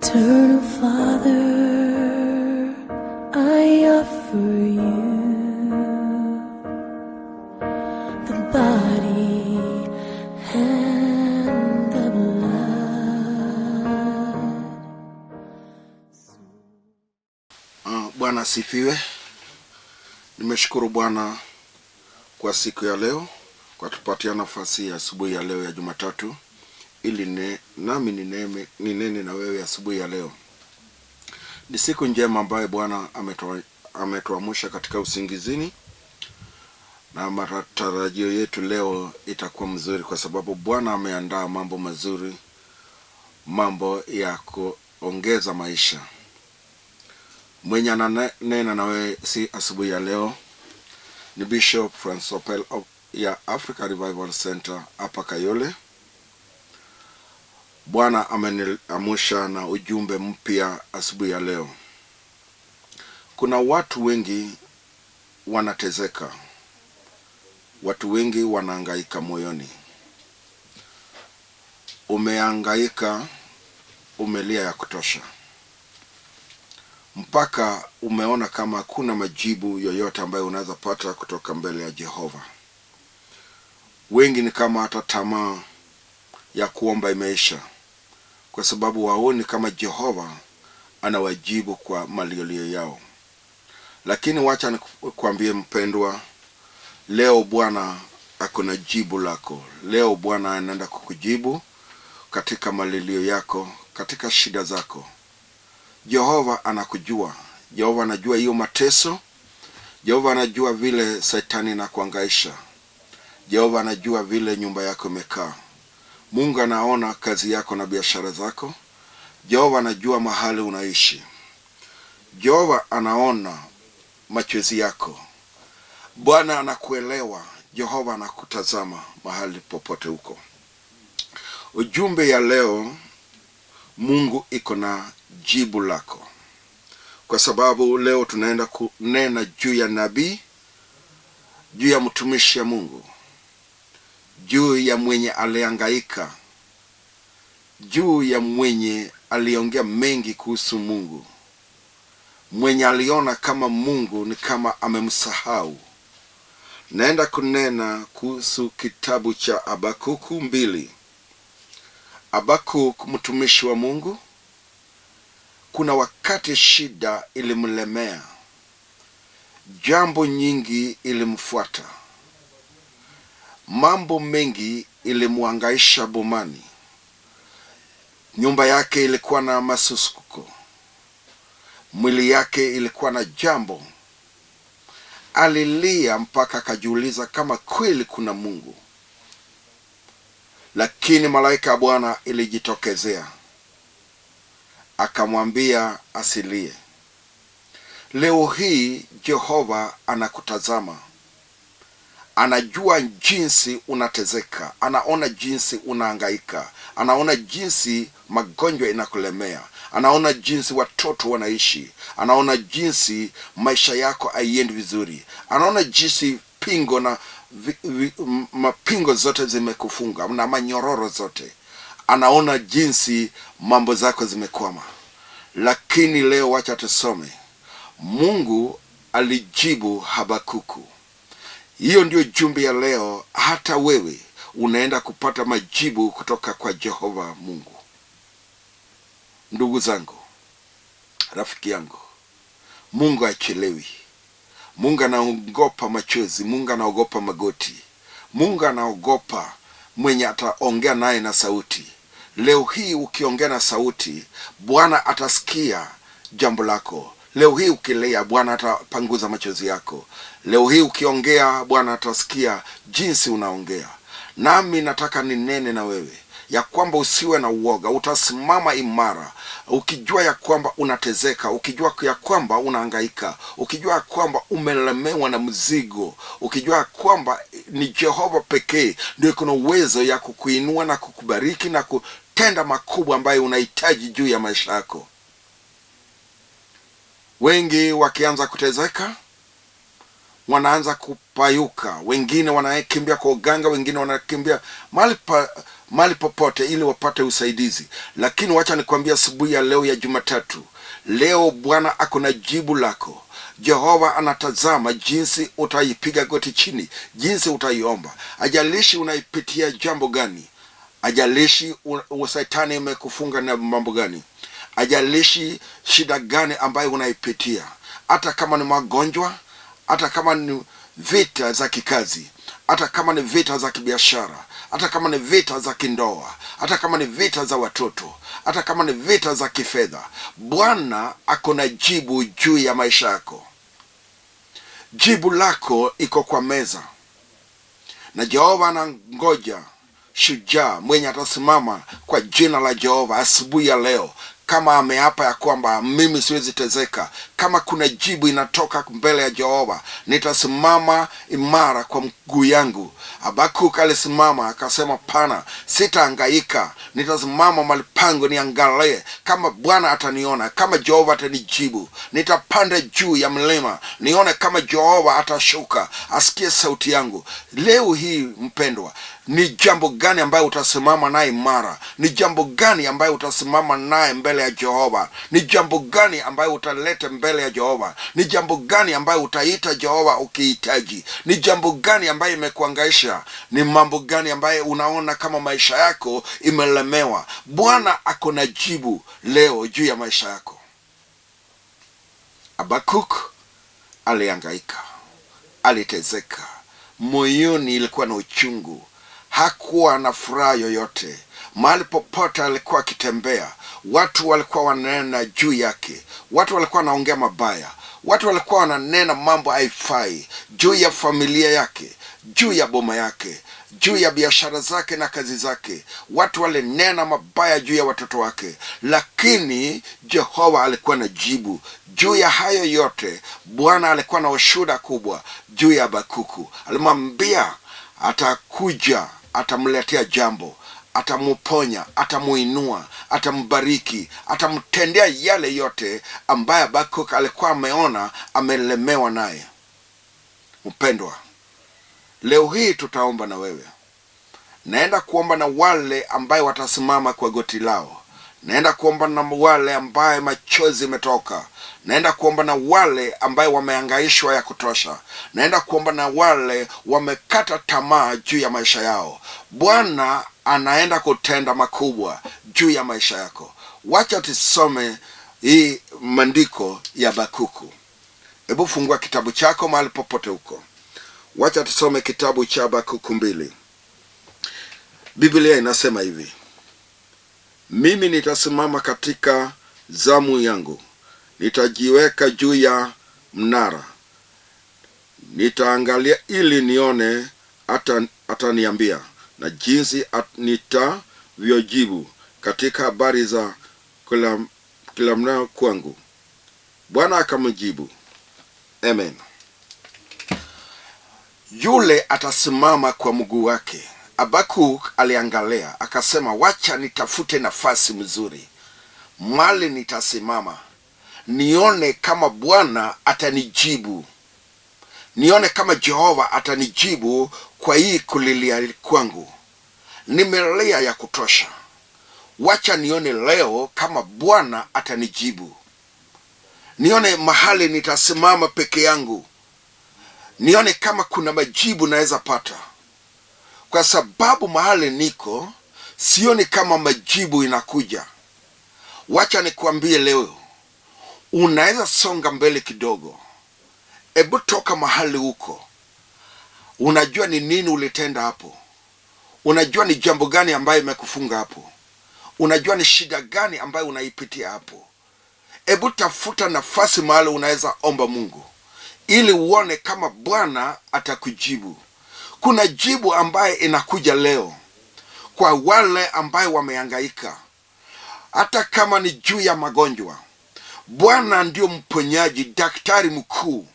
Eternal Father, I offer you the body and the blood. Bwana asifiwe. Nimeshukuru Bwana kwa siku ya leo, kwa tupatia nafasi ya asubuhi ya leo ya Jumatatu ili nami ninene na wewe asubuhi ya leo. Ni siku njema ambayo Bwana ametuamsha katika usingizini, na matarajio yetu leo itakuwa mzuri kwa sababu Bwana ameandaa mambo mazuri, mambo ya kuongeza maisha. Mwenye ananena na wewe si asubuhi ya leo ni Bishop Opell ya Africa Revival Center hapa Kayole. Bwana ameniamsha na ujumbe mpya asubuhi ya leo. Kuna watu wengi wanatezeka. Watu wengi wanahangaika moyoni. Umehangaika, umelia ya kutosha, mpaka umeona kama hakuna majibu yoyote ambayo unaweza pata kutoka mbele ya Jehova. Wengi ni kama hata tamaa ya kuomba imeisha, kwa sababu waoni kama Jehova anawajibu kwa malilio yao. Lakini wacha nikwambie mpendwa, leo Bwana ako na jibu lako. Leo Bwana anaenda kukujibu katika malilio yako, katika shida zako. Jehova anakujua. Jehova anajua hiyo mateso. Jehova anajua vile Shetani anakuhangaisha. Jehova anajua vile nyumba yako imekaa. Mungu anaona kazi yako na biashara zako. Jehova anajua mahali unaishi. Jehova anaona machozi yako. Bwana anakuelewa. Jehova anakutazama mahali popote huko. Ujumbe ya leo, Mungu iko na jibu lako. Kwa sababu leo tunaenda kunena juu ya nabii, juu ya mtumishi ya Mungu, juu ya mwenye alihangaika, juu ya mwenye aliongea mengi kuhusu Mungu, mwenye aliona kama Mungu ni kama amemsahau. Naenda kunena kuhusu kitabu cha Habakuku 2. Habakuku mtumishi wa Mungu, kuna wakati shida ilimlemea, jambo nyingi ilimfuata, mambo mengi ilimuhangaisha bomani. Nyumba yake ilikuwa na masusuko, mwili yake ilikuwa na jambo. Alilia mpaka akajiuliza kama kweli kuna Mungu. Lakini malaika ya Bwana ilijitokezea, akamwambia asilie. Leo hii Jehova anakutazama. Anajua jinsi unatezeka, anaona jinsi unahangaika, anaona jinsi magonjwa inakulemea, anaona jinsi watoto wanaishi, anaona jinsi maisha yako haiendi vizuri, anaona jinsi pingo na mapingo zote zimekufunga na manyororo zote. Anaona jinsi mambo zako zimekwama. Lakini leo wacha tusome. Mungu alijibu Habakuku. Hiyo ndio jumbe ya leo. Hata wewe unaenda kupata majibu kutoka kwa Jehova Mungu. Ndugu zangu, rafiki yangu, Mungu hachelewi. Mungu anaogopa machozi. Mungu anaogopa magoti. Mungu anaogopa mwenye ataongea naye na sauti. Leo hii ukiongea na sauti, Bwana atasikia jambo lako. Leo hii ukilia, Bwana atapanguza machozi yako. Leo hii ukiongea, Bwana atasikia jinsi unaongea. Nami nataka ninene na wewe ya kwamba usiwe na uoga. Utasimama imara ukijua ya kwamba unatezeka, ukijua ya kwamba unahangaika, ukijua ya kwamba umelemewa na mzigo, ukijua ya kwamba ni Jehova pekee ndio kuna uwezo ya kukuinua na kukubariki na kutenda makubwa ambayo unahitaji juu ya maisha yako. Wengi wakianza kutezeka, wanaanza kupayuka. Wengine wanakimbia kwa uganga, wengine wanakimbia mahali popote ili wapate usaidizi. Lakini wacha nikwambia asubuhi ya leo ya Jumatatu, leo Bwana ako na jibu lako. Jehova anatazama jinsi utaipiga goti chini, jinsi utaiomba. Ajalishi unaipitia jambo gani, ajalishi Shetani imekufunga na mambo gani, ajalishi shida gani ambayo unaipitia, hata kama ni magonjwa, hata kama ni vita za kikazi, hata kama ni vita za kibiashara, hata kama ni vita za kindoa, hata kama ni vita za watoto, hata kama ni vita za kifedha, Bwana ako na jibu juu ya maisha yako. Jibu lako iko kwa meza, na Jehova anangoja shujaa mwenye atasimama kwa jina la Jehova asubuhi ya leo, kama ameapa ya kwamba mimi siwezi tezeka. Kama kuna jibu inatoka mbele ya Jehova, nitasimama imara kwa mguu yangu. Habakuk alisimama akasema, pana, sitahangaika, nitasimama mahali pangu niangalie kama Bwana ataniona, kama Jehova atanijibu. Nitapanda juu ya mlima nione kama Jehova atashuka asikie sauti yangu. Leo hii mpendwa, ni jambo gani ambayo utasimama naye imara? Ni jambo gani ambayo utasimama naye mbele ya Jehova? Ni jambo gani ambayo utaleta mbele ya Jehova? Ni jambo gani ambayo utaita Jehova ukihitaji? Ni jambo gani ambayo imekuangaisha? Ni mambo gani ambayo unaona kama maisha yako imelemewa? Bwana ako na jibu leo juu ya maisha yako. Habakuk alihangaika, alitezeka, moyoni ilikuwa na uchungu, hakuwa na furaha yoyote. Mahali popote alikuwa akitembea, watu walikuwa wananena juu yake, watu walikuwa wanaongea mabaya, watu walikuwa wananena mambo haifai juu ya familia yake, juu ya boma yake, juu ya biashara zake na kazi zake. Watu walinena mabaya juu ya watoto wake, lakini Jehova alikuwa na jibu juu ya hayo yote. Bwana alikuwa na ushuhuda kubwa juu ya Habakuku. Alimwambia atakuja, atamletea jambo, atamuponya, atamuinua, atambariki, atamtendea yale yote ambaye Habakuk alikuwa ameona amelemewa naye. Mpendwa, leo hii tutaomba na wewe. Naenda kuomba na wale ambaye watasimama kwa goti lao. Naenda kuomba na wale ambaye machozi imetoka. Naenda kuomba na wale ambaye wamehangaishwa ya kutosha. Naenda kuomba na wale wamekata tamaa juu ya maisha yao. Bwana anaenda kutenda makubwa juu ya maisha yako. Wacha tusome hii maandiko ya Habakuku. Hebu fungua kitabu chako mahali popote huko. Wacha tusome kitabu cha Habakuku 2. Biblia inasema hivi: mimi nitasimama katika zamu yangu, nitajiweka juu ya mnara, nitaangalia ili nione ataniambia, na jinsi nitavyojibu katika habari za kila kwangu. Bwana akamjibu, amen. Yule atasimama kwa mguu wake. Habakuk aliangalia akasema, wacha nitafute nafasi mzuri, mali nitasimama, nione kama Bwana atanijibu, nione kama Jehova atanijibu kwa hii kulilia kwangu. Nimelia ya kutosha, wacha nione leo kama Bwana atanijibu. Nione mahali nitasimama peke yangu, nione kama kuna majibu naweza pata. Kwa sababu mahali niko sioni kama majibu inakuja. Wacha nikwambie leo, unaweza songa mbele kidogo. Hebu toka mahali huko. Unajua ni nini ulitenda hapo? Unajua ni jambo gani ambayo imekufunga hapo? Unajua ni shida gani ambayo unaipitia hapo? Hebu tafuta nafasi mahali unaweza omba Mungu, ili uone kama Bwana atakujibu. Kuna jibu ambaye inakuja leo kwa wale ambaye wamehangaika. Hata kama ni juu ya magonjwa, Bwana ndio mponyaji, daktari mkuu.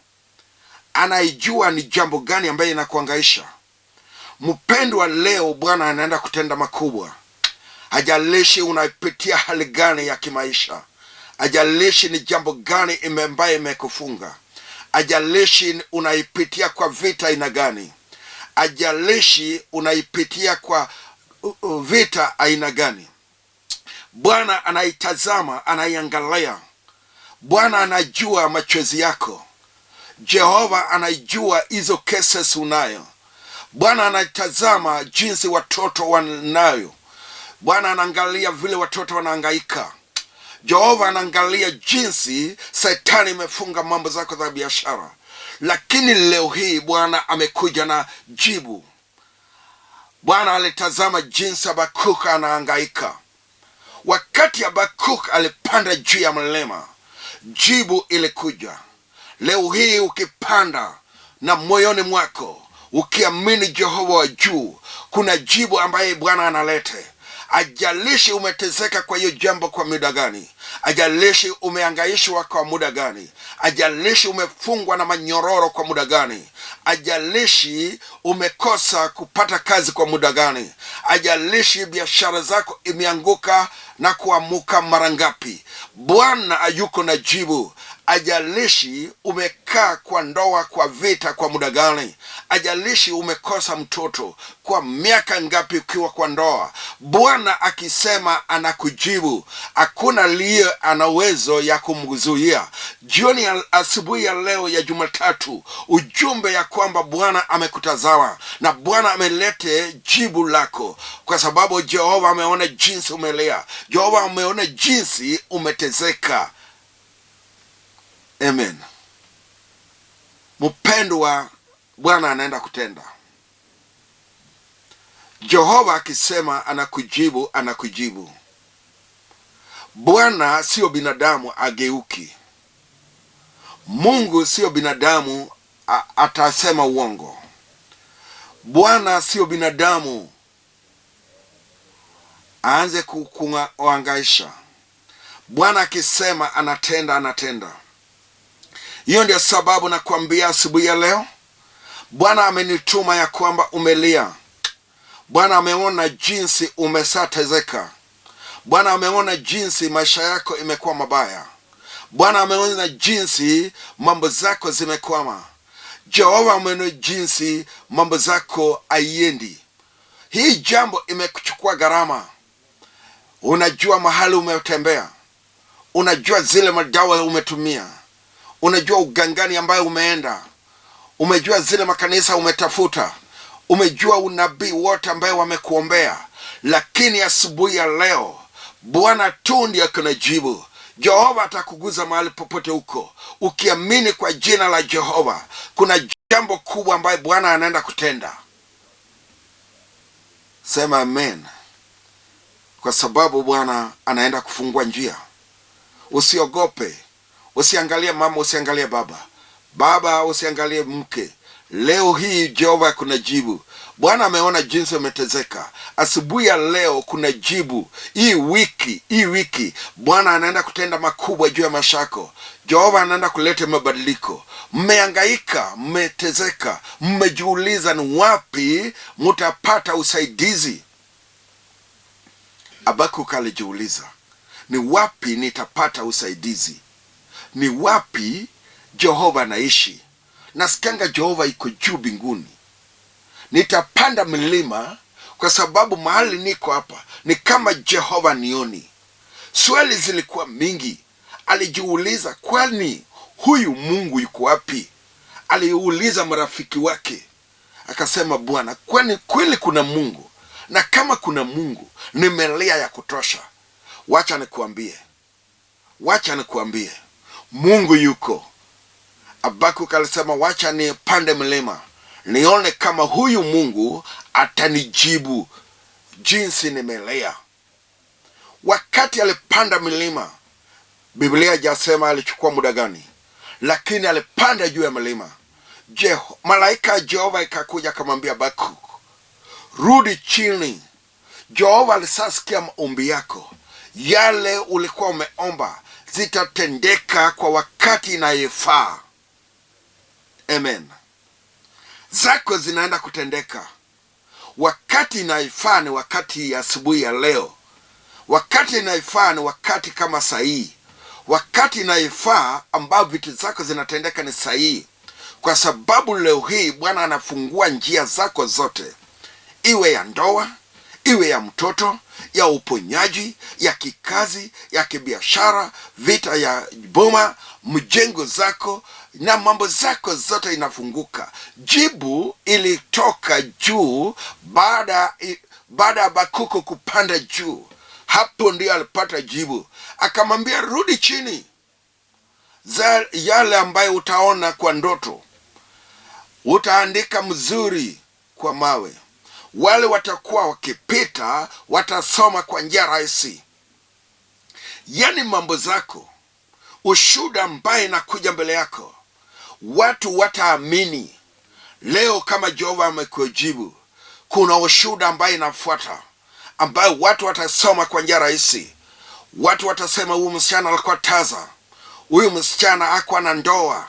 Anaijua ni jambo gani ambaye inakuhangaisha. Mpendwa, leo Bwana anaenda kutenda makubwa. Hajalishi unapitia hali gani ya kimaisha. Hajalishi ni jambo gani ambaye imekufunga. Hajalishi unaipitia kwa vita ina gani. Hajalishi unaipitia kwa vita aina gani. Bwana anaitazama, anaiangalia. Bwana anajua machozi yako. Jehova anajua hizo cases unayo. Bwana anatazama jinsi watoto wanayo. Bwana anaangalia vile watoto wanahangaika. Jehova anaangalia jinsi Shetani imefunga mambo zako za biashara. Lakini leo hii Bwana amekuja na jibu. Bwana alitazama jinsi Habakuki anahangaika. Wakati Habakuki alipanda juu ya mlima, jibu ilikuja. Leo hii ukipanda na moyoni mwako ukiamini Jehova wa juu, kuna jibu ambaye Bwana analete. Ajalishi umeteseka kwa hiyo jambo kwa muda gani, ajalishi umehangaishwa kwa muda gani, ajalishi umefungwa na manyororo kwa muda gani, ajalishi umekosa kupata kazi kwa muda gani, ajalishi biashara zako imeanguka na kuamuka mara ngapi, Bwana ayuko na jibu. Ajalishi umekaa kwa ndoa kwa vita kwa muda gani, ajalishi umekosa mtoto kwa miaka ngapi ukiwa kwa ndoa, Bwana akisema anakujibu. Hakuna liye ana uwezo ya kumzuia. Jioni asubuhi ya leo ya Jumatatu, ujumbe ya kwamba Bwana amekutazama na Bwana amelete jibu lako, kwa sababu Jehova ameona jinsi umelea. Jehova ameona jinsi umetezeka. Amen. Mpendwa, Bwana anaenda kutenda. Jehova akisema anakujibu, anakujibu. Bwana sio binadamu ageuki. Mungu sio binadamu atasema uongo. Bwana sio binadamu aanze kukuhangaisha. Bwana akisema anatenda, anatenda. Hiyo ndio sababu nakwambia asubuhi ya leo, Bwana amenituma ya kwamba umelia. Bwana ameona jinsi umesatezeka. Bwana ameona jinsi maisha yako imekuwa mabaya. Bwana ameona jinsi mambo zako zimekwama. Jehova ameona jinsi mambo zako haiendi. Hii jambo imekuchukua gharama. Unajua mahali umetembea, unajua zile madawa umetumia, unajua ugangani ambayo umeenda, umejua zile makanisa umetafuta, umejua unabii wote ambayo wamekuombea. Lakini asubuhi ya leo Bwana tu ndiye kuna jibu. Jehova atakuguza mahali popote huko. Ukiamini kwa jina la Jehova, kuna jambo kubwa ambayo Bwana anaenda kutenda. Sema amen. Kwa sababu Bwana anaenda kufungua njia. Usiogope. Usiangalie mama, usiangalie baba. Baba, usiangalie mke. Leo hii Jehova kuna jibu. Bwana ameona jinsi umetezeka. Asubuhi ya leo kuna jibu. Hii wiki Bwana anaenda kutenda makubwa juu ya maisha yako. Jehova anaenda kuleta mabadiliko. Mmehangaika, mmetezeka, mmejiuliza ni wapi mtapata usaidizi. Habakuki alijiuliza, ni wapi nitapata usaidizi? Ni wapi Jehova anaishi? Nasikianga Jehova iko juu mbinguni. Nitapanda milima kwa sababu mahali niko hapa ni kama Jehova nioni. Swali zilikuwa mingi. Alijiuliza, kwani huyu Mungu yuko wapi? Aliuliza marafiki wake. Akasema, Bwana, kwani kweli kuna Mungu? Na kama kuna Mungu, nimelia ya kutosha. Wacha nikuambie, Mungu yuko. Habakuki alisema, wacha nipande mlima nione kama huyu Mungu atanijibu jinsi nimelea. Wakati alipanda milima, Biblia haijasema alichukua muda gani, lakini alipanda juu ya milima. Malaika ya Jehova ikakuja akamwambia Habakuki, rudi chini. Jehova alisasikia maombi yako. Yale ulikuwa umeomba zitatendeka kwa wakati inayofaa. Amen. Zako zinaenda kutendeka. Wakati inayofaa ni wakati ya asubuhi ya leo. Wakati inayofaa ni wakati kama sahihi. Wakati inayofaa ambao vitu zako zinatendeka ni sahihi. Kwa sababu leo hii Bwana anafungua njia zako zote. Iwe ya ndoa, iwe ya mtoto, ya uponyaji, ya kikazi, ya kibiashara, vita ya boma, mjengo zako na mambo zako zote inafunguka. Jibu ilitoka juu baada ya Habakuku kupanda juu. Hapo ndio alipata jibu. Akamwambia, rudi chini. Yale ambayo utaona kwa ndoto utaandika mzuri kwa mawe. Wale watakuwa wakipita watasoma kwa njia rahisi. Yani mambo zako, ushuhuda ambaye inakuja mbele yako, watu wataamini. Leo kama Jehova amekujibu, kuna ushuhuda ambaye inafuata, ambaye watu watasoma kwa njia rahisi. Watu watasema huyu msichana alikuwa taza, huyu msichana hakuwa na ndoa.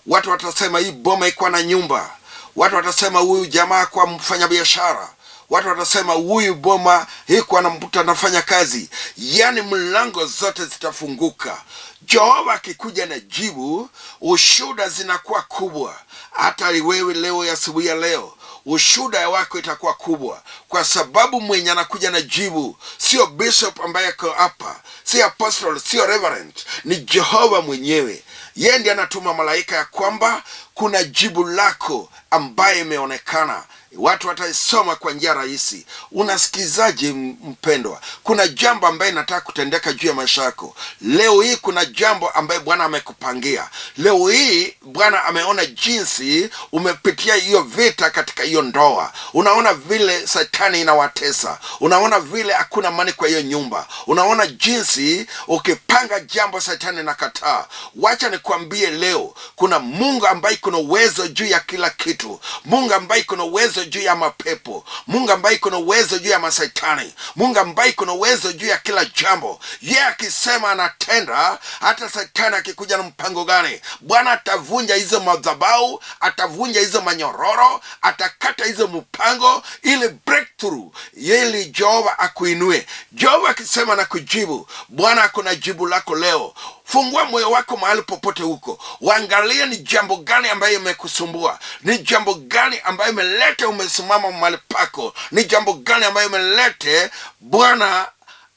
Watu watasema hii boma iko na nyumba. Watu watasema huyu jamaa kwa mfanya biashara. Watu watasema huyu boma iko na mtu anafanya kazi. Yani mlango zote zitafunguka. Jehova akikuja na jibu, ushuhuda zinakuwa kubwa. Hata wewe leo ya asubuhi ya leo, ushuhuda wako itakuwa kubwa, kwa sababu mwenye anakuja na jibu sio bishop ambaye ako hapa, sio apostle, sio reverend, ni Jehova mwenyewe. Yeye ndiye anatuma malaika ya kwamba kuna jibu lako ambaye imeonekana. Watu wataisoma kwa njia rahisi. Unasikizaje mpendwa? Kuna jambo ambaye nataka kutendeka juu ya maisha yako. Leo hii kuna jambo ambaye Bwana amekupangia. Leo hii Bwana ameona jinsi umepitia hiyo vita katika hiyo ndoa. Unaona vile Satani inawatesa. Unaona vile hakuna amani kwa hiyo nyumba. Unaona jinsi ukipanga jambo Satani nakataa. Wacha nikwambie leo, kuna Mungu ambaye kuna uwezo juu ya kila kitu. Mungu ambaye kuna uwezo juu ya mapepo. Mungu ambaye kuna uwezo juu ya mashetani. Mungu ambaye kuna uwezo juu ya kila jambo. Yeye akisema anatenda, hata Satani akikuja na mpango gani, Bwana atavunja hizo madhabahu, atavunja hizo manyororo, atakata hizo mpango ili breakthrough, ili Jehova akuinue. Jehova akisema na kujibu, Bwana kuna jibu lako leo. Fungua moyo wako mahali popote huko. Waangalie ni jambo gani ambayo imekusumbua. Ni jambo gani ambayo imeleta umesimama mahali pako. Ni jambo gani ambayo imeleta Bwana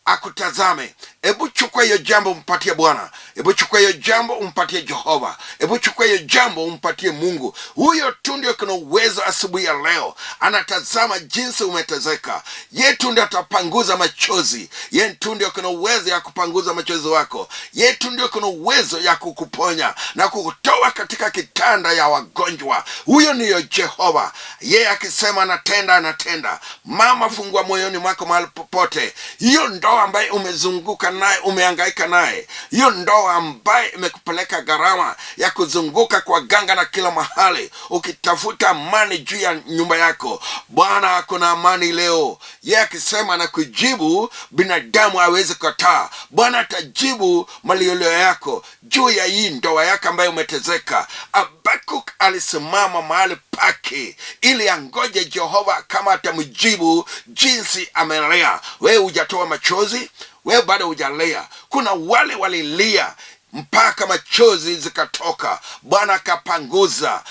akutazame. Hebu chukua hiyo jambo umpatie Bwana. Hebu chukua hiyo jambo umpatie Jehova. Hebu chukua hiyo jambo umpatie Mungu. Huyo tu ndio kuna uwezo asubuhi ya leo. Anatazama jinsi umetezeka. Yeye tu ndio atapanguza machozi. Yeye tu ndio kuna uwezo ya kupanguza machozi wako. Yeye tu ndio kuna uwezo ya kukuponya na kukutoa katika kitanda ya wagonjwa. Huyo ndiyo Jehova. Yeye akisema anatenda, anatenda. Mama, fungua moyoni mwako mahali popote. Hiyo ndoa ambaye umezunguka naye, umehangaika naye, hiyo ndoa ambaye imekupeleka gharama ya kuzunguka kwa ganga na kila mahali ukitafuta amani juu ya nyumba yako, Bwana ako na amani leo. Yeye akisema na kujibu, binadamu hawezi kukataa. Bwana atajibu maliolio yako juu ya hii ndoa yako ambaye umetezeka. Habakuku alisimama mahali pake ili angoje Jehova kama atamjibu jinsi amelea. Wewe hujatoa machozi, wewe bado hujalea. Kuna wale walilia mpaka machozi zikatoka, Bwana akapanguza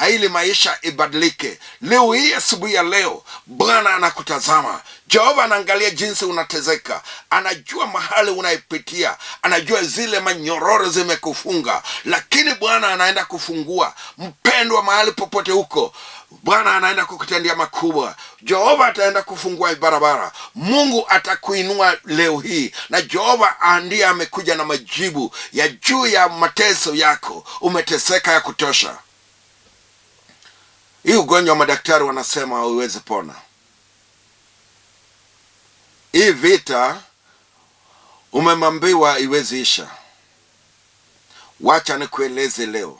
ili maisha ibadilike. Leo hii asubuhi ya leo, Bwana anakutazama. Jehova anaangalia jinsi unatezeka. Anajua mahali unaipitia. Anajua zile manyororo zimekufunga, lakini Bwana anaenda kufungua. Mpendwa, mahali popote huko, Bwana anaenda kukutendia makubwa. Jehova ataenda kufungua barabara. Mungu atakuinua leo hii, na Jehova ndiye amekuja na majibu ya juu ya mateso yako. Umeteseka ya kutosha. Hii ugonjwa madaktari wanasema hauwezi pona. Hii vita umemambiwa iwezi isha. Wacha nikueleze leo,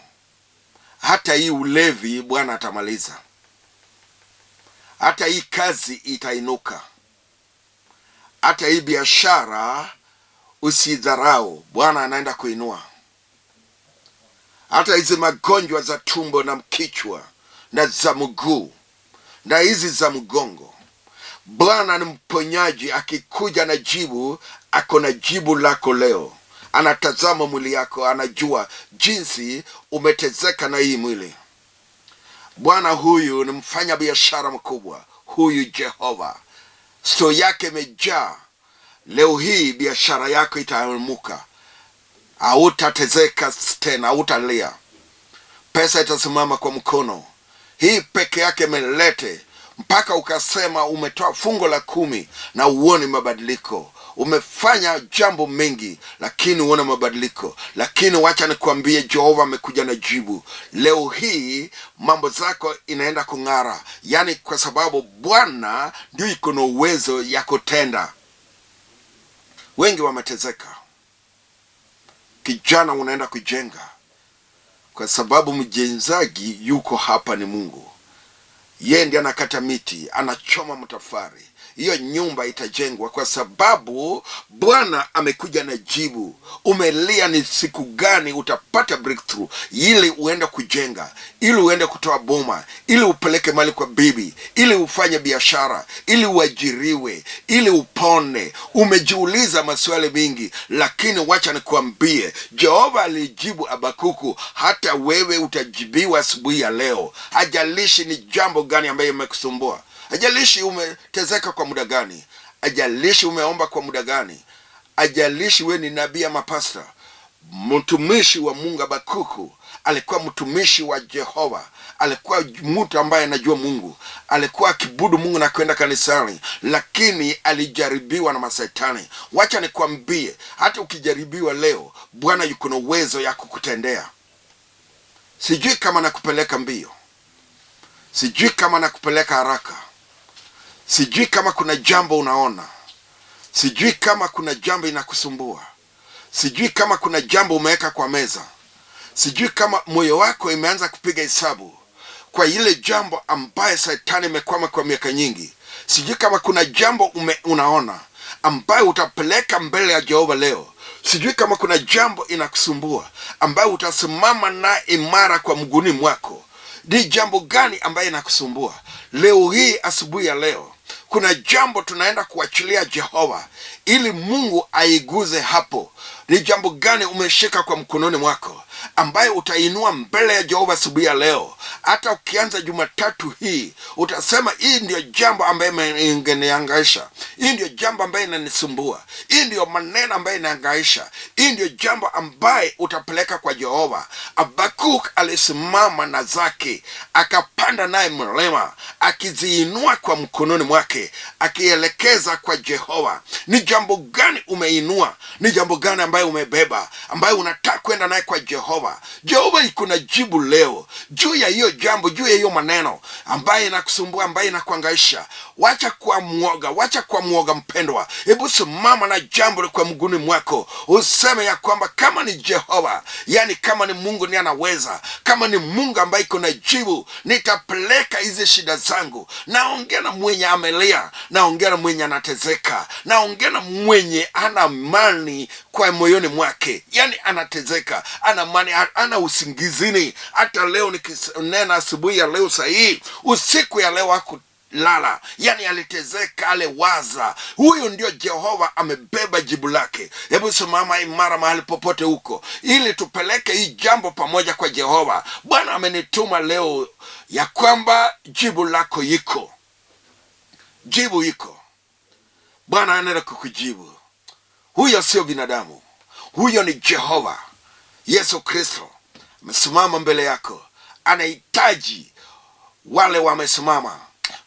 hata hii ulevi Bwana atamaliza. Hata hii kazi itainuka. Hata hii biashara usidharau, Bwana anaenda kuinua. Hata hizi magonjwa za tumbo na kichwa na za mguu na hizi za mgongo, Bwana ni mponyaji. Akikuja na jibu, ako na jibu lako leo. Anatazama mwili yako, anajua jinsi umetezeka na hii mwili. Bwana huyu ni mfanya biashara mkubwa. Huyu Jehova Store yake imejaa. Leo hii biashara yako itaamuka. Hautatezeka tena, hautalia. Pesa itasimama kwa mkono. Hii peke yake imelete mpaka ukasema umetoa fungo la 10 na uone mabadiliko. Umefanya jambo mengi lakini uone mabadiliko. Lakini wacha nikwambie, Jehova amekuja na jibu. Leo hii mambo zako inaenda kung'ara. Yani kwa sababu Bwana ndio iko na uwezo ya kutenda. Wengi wametezeka. Kijana unaenda kujenga, kwa sababu mjenzaji yuko hapa ni Mungu. Yeye ndiye anakata miti, anachoma matofali. Hiyo nyumba itajengwa kwa sababu Bwana amekuja na jibu. Umelia ni siku gani utapata breakthrough, ili uende kujenga, ili uende kutoa boma, ili upeleke mali kwa bibi, ili ufanye biashara, ili uajiriwe, ili upone. Umejiuliza maswali mingi, lakini wacha nikuambie, Jehova alijibu Habakuku. Hata wewe utajibiwa asubuhi ya leo. Hajalishi ni jambo gani ambaye imekusumbua. Hajalishi umetezeka kwa muda gani. Hajalishi umeomba kwa muda gani. Hajalishi we ni nabii ama pastor. Mtumishi wa Mungu Habakuku alikuwa mtumishi wa Jehova. Alikuwa mtu ambaye anajua Mungu. Alikuwa akibudu Mungu na kwenda kanisani, lakini alijaribiwa na mashetani. Wacha nikwambie, hata ukijaribiwa leo, Bwana yuko na uwezo ya kukutendea. Sijui kama nakupeleka mbio. Sijui kama nakupeleka haraka. Sijui kama kuna jambo unaona. Sijui kama kuna jambo inakusumbua. Sijui kama kuna jambo umeweka kwa meza. Sijui kama moyo wako imeanza kupiga hesabu kwa ile jambo ambaye Shetani imekwama kwa miaka nyingi. Sijui kama kuna jambo unaona ambaye utapeleka mbele ya Jehova leo. Sijui kama kuna jambo inakusumbua ambaye utasimama na imara kwa mguuni mwako. Ni jambo gani ambaye inakusumbua? Leo hii, asubuhi ya leo, kuna jambo tunaenda kuachilia Jehova ili Mungu aiguze hapo. Ni jambo gani umeshika kwa mkononi mwako ambaye utainua mbele ya Jehova asubuhi ya leo? Hata ukianza Jumatatu hii utasema, hii ndio jambo ambaye ingenihangaisha. Hii ndio jambo ambaye inanisumbua. Hii ndio maneno ambaye inahangaisha. Hii ndio jambo ambaye utapeleka kwa Jehova. Habakuk alisimama na zake, akapanda naye mlima, akiziinua kwa mkononi mwake, akielekeza kwa Jehova. Ni jambo gani umeinua? Ni jambo gani ambaye umebeba, ambaye unataka kwenda naye kwa Jehova? Jehova iko na jibu leo juu ya hiyo jambo, juu ya hiyo maneno ambaye inakusumbua, ambaye inakuhangaisha. Wacha kwa mwoga, wacha kwa mwoga mpendwa. Hebu simama na jambo kwa mguuni mwako. Useme ya kwamba kama ni Jehova, yani kama ni Mungu ni anaweza, kama ni Mungu ambaye iko na jibu, nitapeleka hizi shida zangu. Naongea na mwenye amelia, naongea na mwenye anatezeka, naongea na mwenye ana amani kwa moyoni mwake. Yani anatezeka, ana amani, ana usingizini. Hata leo nikinena asubuhi ya leo sahihi, usiku ya leo lala, yani alitezeka, aliwaza. Huyu ndio Jehova amebeba jibu lake. Hebu simama imara mahali popote huko, ili tupeleke hii jambo pamoja kwa Jehova. Bwana amenituma leo ya kwamba jibu lako yiko. Jibu yiko. Bwana anaenda kukujibu. Huyo sio binadamu. Huyo ni Jehova. Yesu Kristo amesimama mbele yako. Anahitaji wale wamesimama,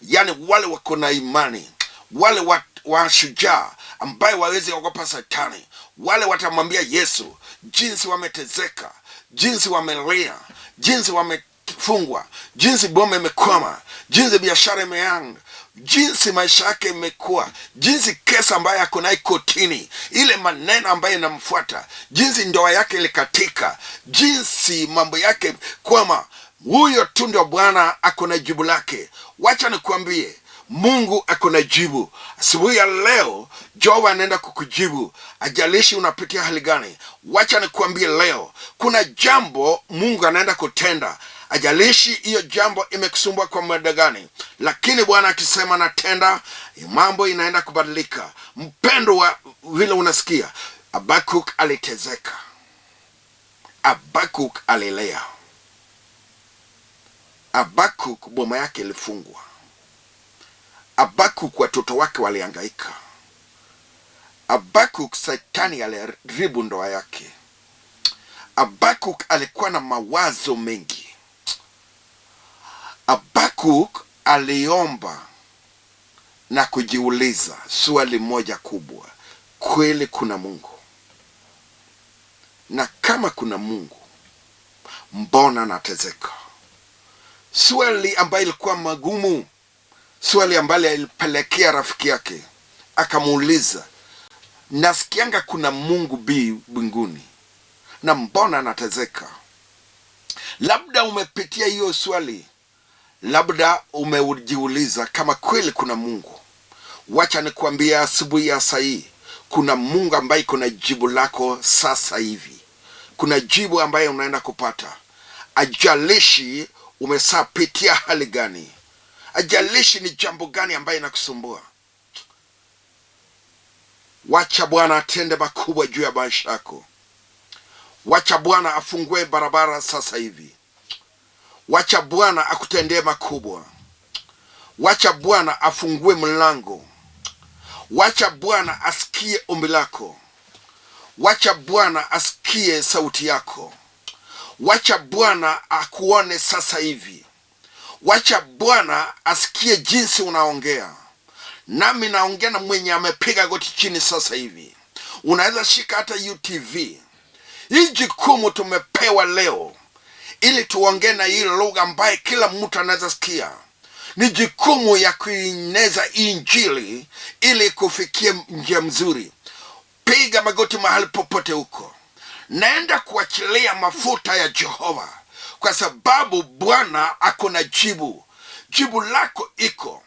yani wale wako na imani, wale washujaa ambaye wawezi ogopa Shetani, wale watamwambia Yesu jinsi wametezeka, jinsi wamelia, jinsi wamefungwa, jinsi boma imekwama, jinsi biashara imeanga, jinsi maisha yake imekuwa, jinsi kesa ambaye ako nayo kotini, ile maneno ambaye inamfuata, jinsi ndoa yake ilikatika, jinsi mambo yake kwama. Huyo tu ndio Bwana ako na jibu lake. Wacha nikuambie, Mungu ako na jibu. Asubuhi ya leo Jehova anaenda kukujibu. Ajalishi unapitia hali gani, wacha nikuambie leo kuna jambo Mungu anaenda kutenda. Ajalishi hiyo jambo imekusumbua kwa muda gani, lakini Bwana akisema natenda, mambo inaenda kubadilika. Mpendo wa vile unasikia, Habakuk alitezeka, Habakuk alilea, Habakuk boma yake ilifungwa, Habakuk watoto wake walihangaika. Habakuk Shetani aliharibu ndoa yake. Habakuk alikuwa na mawazo mengi. Habakuk aliomba na kujiuliza swali moja kubwa: kweli kuna Mungu? Na kama kuna Mungu, mbona nateseka? Swali ambayo ilikuwa magumu, swali ambalo ilipelekea rafiki yake akamuuliza, nasikianga kuna Mungu mbinguni, na mbona nateseka? Labda umepitia hiyo swali, labda umejiuliza kama kweli kuna Mungu. Wacha nikwambia asubuhi ya saa hii, kuna Mungu ambaye kuna jibu lako sasa hivi. Kuna jibu ambaye unaenda kupata. Ajalishi umesapitia hali gani, ajalishi ni jambo gani ambaye inakusumbua. Wacha Bwana atende makubwa juu ya maisha yako. Wacha Bwana afungue barabara sasa hivi. Wacha Bwana akutendee makubwa. Wacha Bwana afungue mlango. Wacha Bwana asikie ombi lako. Wacha Bwana asikie sauti yako. Wacha Bwana akuone sasa hivi. Wacha Bwana asikie jinsi unaongea. Nami naongea na mwenye amepiga goti chini sasa hivi. Unaweza shika hata UTV. Hii jukumu tumepewa leo ili tuongee na hii lugha ambaye kila mtu anaweza sikia. Ni jukumu ya kueneza injili ili kufikia njia mzuri. Piga magoti mahali popote huko. Naenda kuachilia mafuta ya Jehova, kwa sababu Bwana ako na jibu. Jibu lako iko.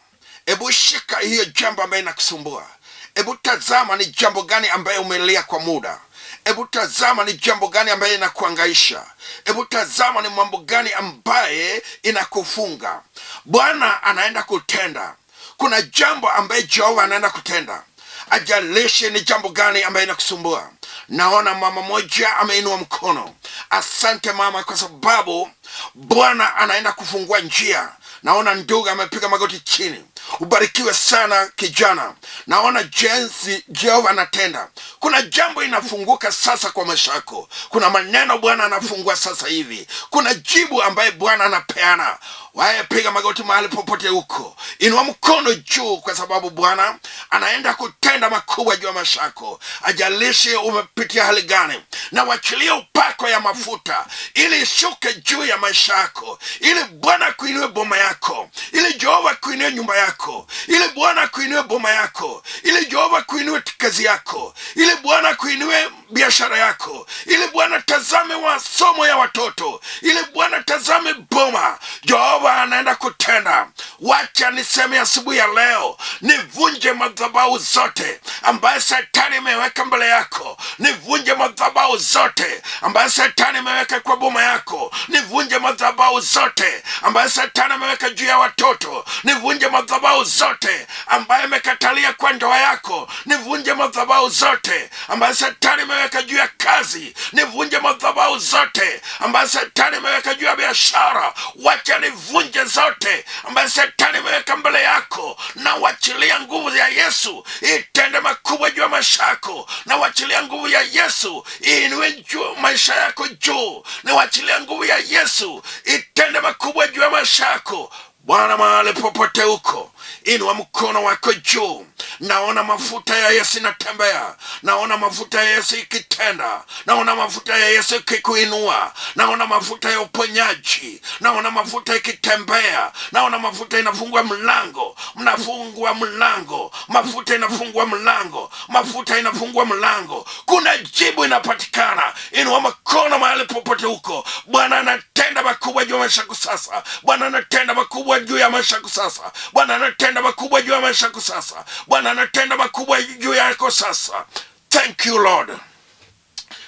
Ebu shika hiyo jambo ambaye inakusumbua. Ebu tazama ni jambo gani ambaye umelia kwa muda. Ebu tazama ni jambo gani ambaye inakuangaisha. Ebu tazama ni mambo gani ambaye inakufunga. Bwana anaenda kutenda. Kuna jambo ambaye Jehova anaenda kutenda. Ajalishi ni jambo gani ambaye inakusumbua. Naona mama moja ameinua mkono. Asante mama, kwa sababu Bwana anaenda kufungua njia. Naona ndugu amepiga magoti chini. Ubarikiwe sana kijana. Naona jinsi Jehova anatenda. Kuna jambo inafunguka sasa kwa maisha yako. Kuna maneno Bwana anafungua sasa hivi. Kuna jibu ambaye Bwana anapeana. Wae piga magoti mahali popote huko. Inua mkono juu, kwa sababu Bwana anaenda kutenda makubwa juu ya maisha yako. Ajalishi umepitia hali gani. Na wachilia upako ya mafuta ili ishuke juu ya maisha yako. Ili Bwana kuinue boma yako. Ili Jehova kuinue nyumba yako. Ili Bwana kuinue boma yako. Ili Jehova kuinue kazi yako. Ili Bwana kuinue biashara yako. Ili Bwana tazame masomo ya watoto. Ili Bwana tazame boma. Jehova anaenda kutenda. Wacha niseme asubuhi ya leo, nivunje madhabahu zote ambaye Shetani imeweka mbele yako. Nivunje madhabahu zote ambaye Shetani imeweka kwa boma yako. Nivunje madhabahu zote ambaye Shetani imeweka juu ya watoto. Nivunje madhabahu zote ambaye imekatalia kwa ndoa yako. Nivunje madhabahu zote ambaye Shetani imeweka juu ya kazi. Nivunje madhabahu zote ambaye Shetani imeweka juu ya biashara. Wacha nivunje zote ambaye Shetani imeweka mbele yako. Na wachilia nguvu ya Yesu itende makubwa juu ya maisha yako. Na wachilia nguvu ya Yesu iinue juu maisha yako juu. Na wachilia nguvu ya Yesu itende makubwa juu ya maisha yako. Bwana, mahali popote huko, inua mkono wako juu. Naona mafuta ya Yesu inatembea. Naona mafuta ya Yesu ikitenda. Naona mafuta ya Yesu ikikuinua. Naona mafuta ya uponyaji. Naona mafuta ikitembea. Naona mafuta inafungua mlango. Mnafungua mlango. Mafuta inafungua mlango. Mafuta inafungua mlango. Kuna jibu inapatikana. Inua mkono mahali popote huko. Bwana anatenda makubwa juu ya maisha yako sasa. Bwana anatenda makubwa juu ya maisha yako sasa. Bwana anatenda makubwa juu ya maisha yako sasa. Bwana anatenda makubwa juu yako sasa. Thank you Lord.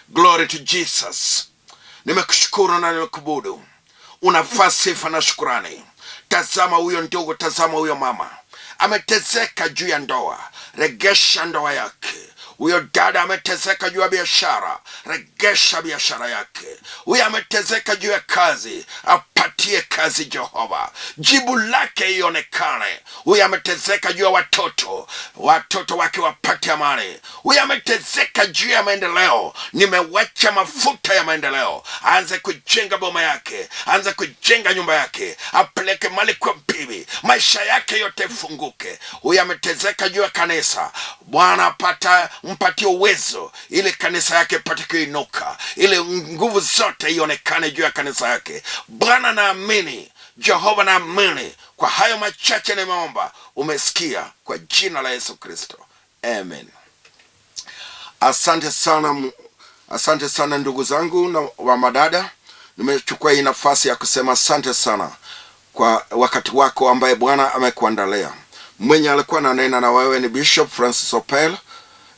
Glory to Jesus. Nimekushukuru na nimekuabudu. Unafaa sifa na shukrani. Tazama huyo ndugu, tazama huyo mama. Ameteseka juu ya ndoa. Regesha ndoa yake. Huyo dada ameteseka juu ya biashara, regesha biashara yake. Huyo ameteseka juu ya kazi, apatie kazi Jehova, jibu lake ionekane. Huyo ameteseka juu ya watoto, watoto wake wapate amani. Huyo ameteseka juu ya maendeleo, nimewacha mafuta ya maendeleo, aanze kujenga boma yake, aanze kujenga nyumba yake, apeleke mali kwa bibi, maisha yake yote funguke. Huyo ameteseka juu ya kanisa, Bwana mpatie uwezo ili kanisa yake pate kuinuka, ili nguvu zote ionekane juu ya kanisa yake. Bwana naamini, Jehova naamini, kwa hayo machache nimeomba, umesikia, kwa jina la Yesu Kristo, amen. Asante sana ndugu zangu na wa madada. Nimechukua hii nafasi ya kusema asante sana kwa wakati wako ambaye Bwana amekuandalia. Mwenye alikuwa ananena na wewe ni Bishop Francis Opell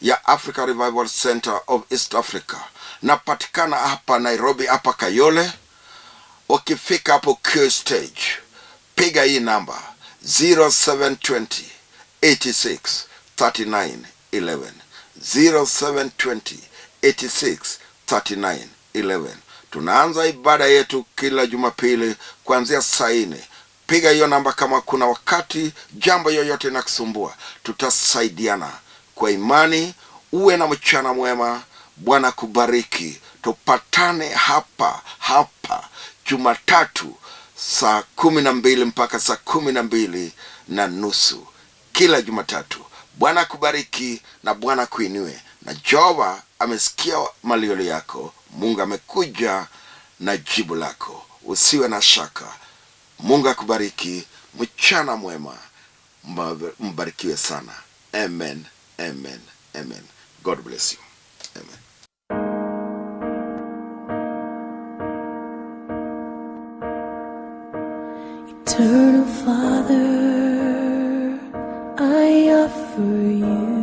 ya Africa Revival Center of East Africa. Napatikana hapa Nairobi, hapa Kayole. Ukifika hapo Q stage, piga hii namba 0720 86 39 11, 0720 86 39 11. Tunaanza ibada yetu kila Jumapili kuanzia saa 4. Piga hiyo namba kama kuna wakati jambo yoyote inakusumbua. Tutasaidiana kwa imani. Uwe na mchana mwema. Bwana kubariki. Tupatane hapa Jumatatu saa 12 mpaka saa 12:30 kila Jumatatu. Bwana kubariki na Bwana kuinue. Na Jehova amesikia malio yako. Mungu amekuja na jibu lako. Usiwe na shaka. Mungu akubariki. Mchana mwema. Mbarikiwe sana. Amen. Amen. Amen. God bless you. Amen. Eternal Father, I offer you